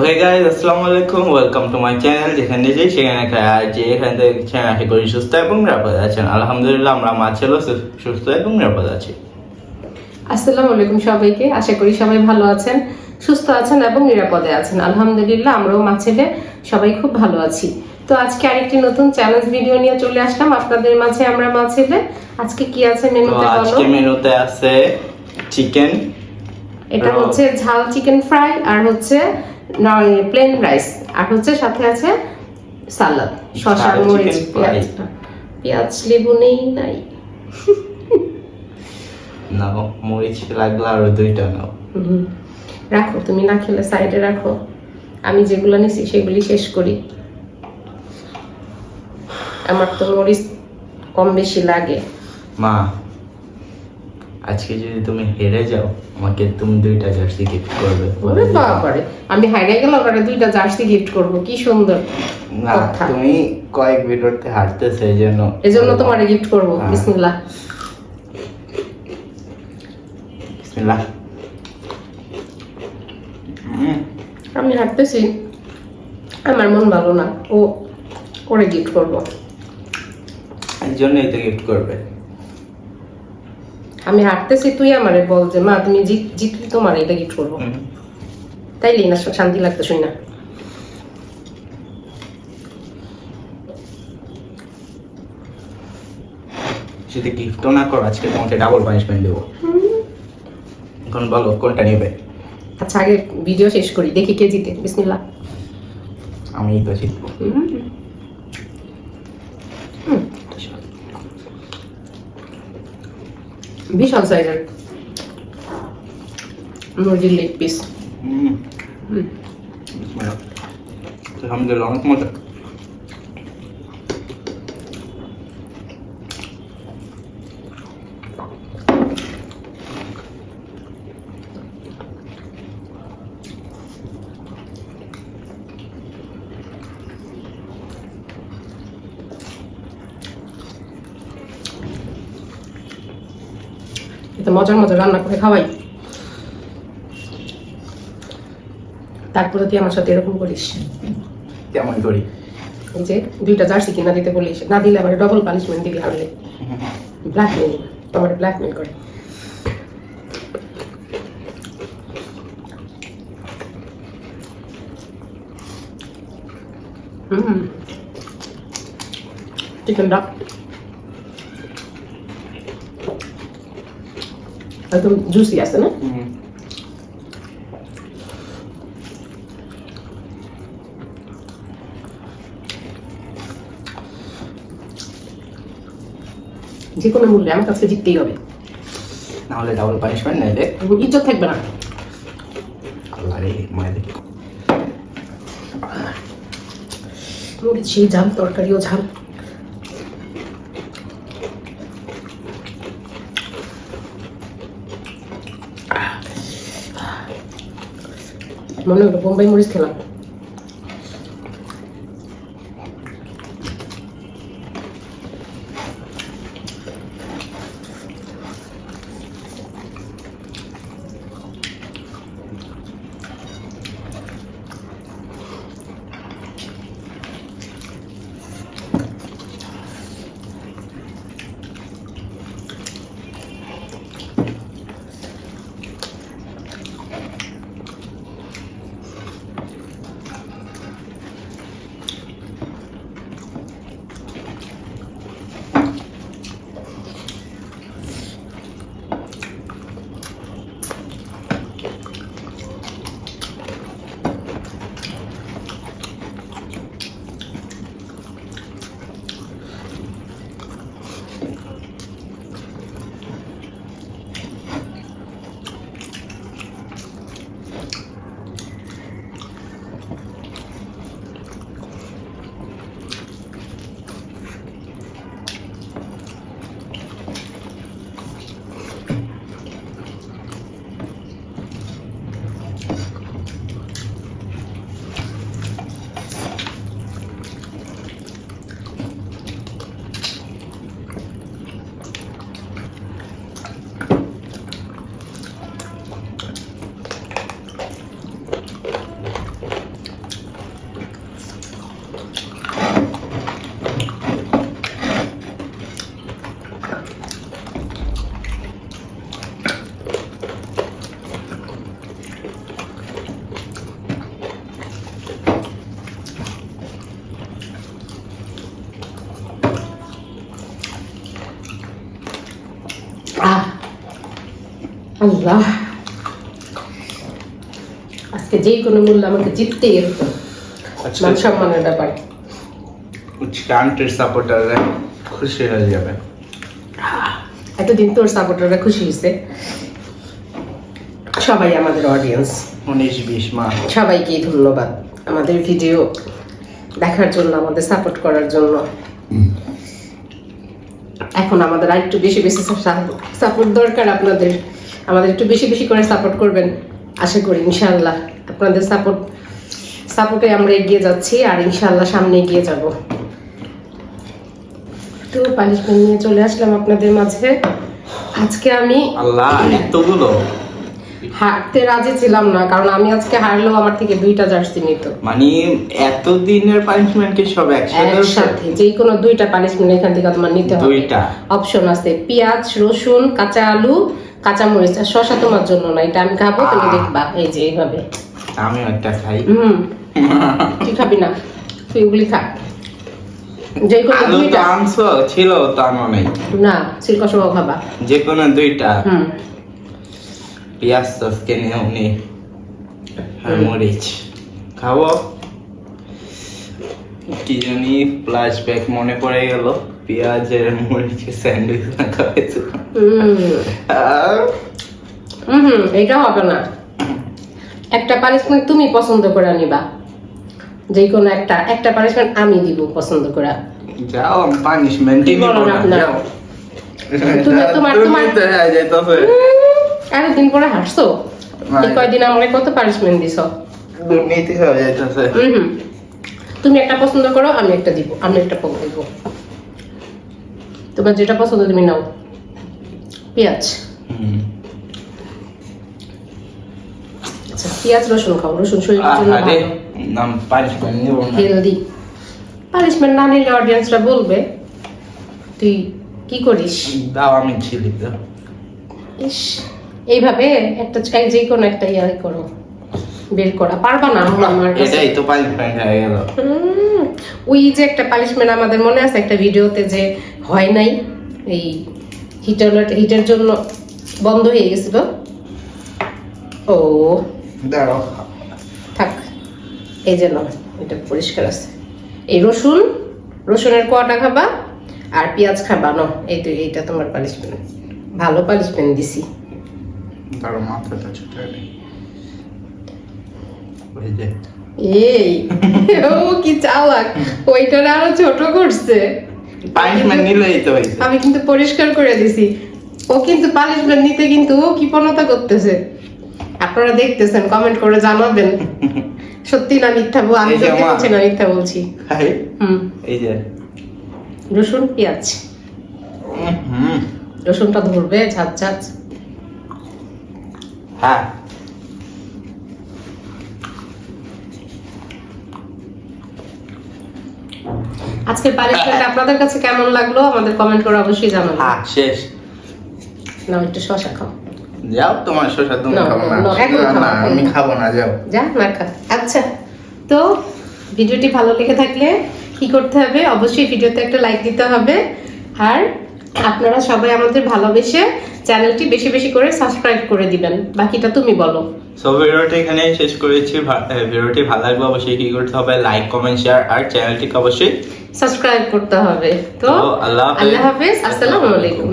Hey guys, আসসালামু আলাইকুম, welcome to my channel. যেখানে যাই সেখানে খাই, আর যে এখান থেকে দেখছেন আশা করি সুস্থ এবং নিরাপদ আছেন। আলহামদুলিল্লাহ, আমরা মা ছেলে সুস্থ এবং নিরাপদ আছি। আসসালামু আলাইকুম সবাইকে, আশা করি সবাই ভালো আছেন, সুস্থ আছেন এবং নিরাপদে আছেন। আলহামদুলিল্লাহ, আমরাও মা ছেলে সবাই খুব ভালো আছি। তো আজকে আরেকটি নতুন চ্যালেঞ্জ ভিডিও নিয়ে চলে আসলাম আপনাদের মাঝে। আমরা মা ছেলে আজকে কি আছে মেনুতে বলো? আজকে মেনুতে আছে চিকেন, এটা হচ্ছে ঝাল চিকেন ফ্রাই, আর হচ্ছে প্লেন রাইস, আর হচ্ছে সাথে আছে সালাদ, শসা, মরিচ, পেঁয়াজ লেবু নেই নাই। নাও মরিচ লাগলো আরো 2টা নাও। রাখো, তুমি না খেলে সাইডে রাখো, আমি যেগুলো নিছি সেগুলি শেষ করি। আমার তো মরিচ কম বেশি লাগে। মা, আজকে যদি তুমি হেরে যাও আমাকে তুমি 2টা জার্সি গিফট করবে। ওরে বাবারে, আমি হারিয়ে গেলাম আর 2টা জার্সি গিফট করব, কি সুন্দর না, কথা। তুমি কয়েক ভিডিওতে হারতেছো এজন্য তোমারে গিফট করব। বিসমিল্লাহ। বিসমিল্লাহ। আমি হাঁটতেছি, আমার মন ভালো না, ও করে গিফট করব। এই জন্যই তো গিফট করবে। আমি হাঁটতেছি, তুই আমারে বল যে মা তুমি জিতলি তোমার এটা গিফট করবো, তাইলেই না শান্তি লাগতে শুই না। যদি গিফটও না করো আজকে তোমাকে ডাবল পানিশমেন্ট দেবো। এখন বলো কোনটা নেবে? আচ্ছা, আগে ভিডিও শেষ করি, দেখি কে জিতে। বিসমিল্লাহ। আমি তো জিতবো। বিশাল সাইজের মুরগির লেগ পিস। আলহামদুলিল্লাহ, অনেক মজা। এটা মজার মজার রান্না করে খাওয়াই, তারপরে তুই আমার সাথে এরকম করিস। কেমন করি? এই যে 2টা জার্সি কিনা দিতে বলিস, না দিলে আবার ডবল পানিশমেন্ট দিবি, হারলে ব্ল্যাকমেল, তোমার ব্ল্যাকমেল করে। চিকেনটা একদম জুসি আছে না? যে কোনো মূল্যে আমার কাছে জিততেই হবে, নাহলে ডাবল পানিশমেন্ট নেবে। ইজ্জত থাকবে না। আল্লাহ রে, মায়ের দেখি। মরিচ সেই ঝাল, তরকারিও ঝাল। মনে হলো বোম্বাই মরিচ খেলাম। আল্লাহ, আজকে যে কোনো মূল্য আমাকে জিততেই হতো, আচ্ছা মান সম্মানের ব্যাপার। আন্টির সাপোর্টাররা খুশি হয়ে যাবে। এতদিন তোর সাপোর্টাররা খুশি হয়েছে, সবাই আমাদের অডিয়েন্স, 19-20 মাস সবাইকে ধন্যবাদ আমাদের ভিডিও দেখার জন্য, আমাদের সাপোর্ট করার জন্য। এখন আমাদের আর একটু বেশি বেশি সাপোর্ট দরকার আপনাদের, আমাদের একটু বেশি বেশি করে সাপোর্ট করবেন আশা করি ইনশাআল্লাহ। আপনাদের সাপোর্টে আমরা এগিয়ে যাচ্ছি আর ইনশাআল্লাহ সামনে এগিয়ে যাব। তো পানিশমেন্ট নিয়ে চলে আসলাম আপনাদের মাঝে। আজকে আমি আল্লাহ এতগুলো হারতে রাজি ছিলাম না, কারণ আমি আজকে হারলেও আমার থেকে 2টা জার্সি নিত। মানে এতদিনের পানিশমেন্ট কি সব একসাথে? একসাথে যে কোনো 2টা পানিশমেন্ট এখান থেকে তোমার নিতে হবে। 2টা অপশন আছে, পেঁয়াজ, রসুন, কাঁচা আলু, কাঁচা মরিচ আর শসা। তোমার জন্য না, এটা আমি খাবো, তুমি দেখবা। এই যে এইভাবে আমি একটা খাই। তুই খাবি না, তুই ওগুলি খা। যে কোনো আলু তো 2টা আনছো ছিল তো আনো নাই। না, সিল্কা সহ খাবা। যে কোনো 2টা। পেঁয়াজ তো কিনে উনি মরিচ খাবো। কি জানি ফ্ল্যাশব্যাক মনে পড়ে গেল, পেঁয়াজের মরিচের স্যান্ডউইচ খাওয়াইছো। এটা হবে না। একটা পানিশমেন্ট তুমি পছন্দ করে নিবা, যে কোনো একটা পানিশমেন্ট আমি দিব পছন্দ করে। যাও পানিশমেন্টই নিব না, যাও। তোমার তো হয়ে যাইতাছে। এতদিন পরে হাসছো, এই কয়দিন আমাকে কত পানিশমেন্ট দিছো। দুর্নীতি হয়ে যাইতাছে। তুমি একটা পছন্দ করো, আমি একটা দিব, আমি একটা দিব। তোমার যেটা পছন্দ তুমি নাও। পেঁয়াজ, আচ্ছা পেঁয়াজ রসুন খাও, রসুন শরীরের জন্য ভালো, নাম পানিশমেন্ট নিব না। হেলদি। পানিশমেন্ট না নিলে অডিয়েন্সরা বলবে তুই কি করিস। দাও আমি ছিলি তো। ইস, এইভাবে একটা যে কোনো একটা ইয়া করো, বের করা পারবা না আমার কাছে। এটাই তো পানিশমেন্ট হয়ে গেল। ওই যে একটা পানিশমেন্ট আমাদের মনে আছে একটা ভিডিওতে যে হয় নাই, এই হিটের জন্য বন্ধ হয়ে গেছিল। ও দাঁড়াও, থাক, এই যে নাও, এটা পরিষ্কার আছে। এই রসুনের কোয়াটা খাবা আর পেঁয়াজ খাবা। নো, এই তো এইটা তোমার পানিশমেন্ট। ভালো পানিশমেন্ট দিছি। দাঁড়াও মাথাটা ছোট নেই। ওই যে এই ও কি চালাক, ওইটা আরো ছোট করছে। পানিশমেন্ট নিলেই তো হইছে। আমি কিন্তু পরিষ্কার করে দিছি, ও কিন্তু পানিশমেন্ট নিতে কিন্তু ও কৃপণতা করতেছে। আপনারা দেখতেছেন, কমেন্ট করে জানাবেন সত্যি না মিথ্যা। আমি এই যে সত্যি মা। বলছি না মিথ্যা বলছি। হাই এই যে রসুন পেঁয়াজ, রসুনটা ধরবে ঝাঁঝ ঝাঁঝ। হ্যাঁ আজকের পানিশমেন্ট আপনাদের কাছে কেমন লাগলো আমাদের কমেন্ট করে অবশ্যই জানাবেন। হ্যাঁ শেষ। নাও একটু শসা খাও। যাও তোমার শসা তুমি না, খাবো না। না, এখন না, খাও, না, এখন আমি খাও। খাবো না, যাও। যা না খা। আচ্ছা, তো ভিডিওটি ভালো লেগে থাকলে কি করতে হবে, অবশ্যই ভিডিওতে একটা লাইক দিতে হবে। আর আপনারা সবাই আমাদের ভালোবেসে চ্যানেলটি বেশি বেশি করে সাবস্ক্রাইব করে দিবেন। বাকিটা তুমি বলো। সো ভিডিওটি এখানে শেষ করেছি। ভিডিওটি ভালো লাগলে অবশ্যই কি করতে হবে, লাইক কমেন্ট শেয়ার আর চ্যানেলটিকে অবশ্যই সাবস্ক্রাইব করতে হবে। তো তো আল্লাহ হাফেজ। আল্লাহ হাফেজ, আসসালামু আলাইকুম।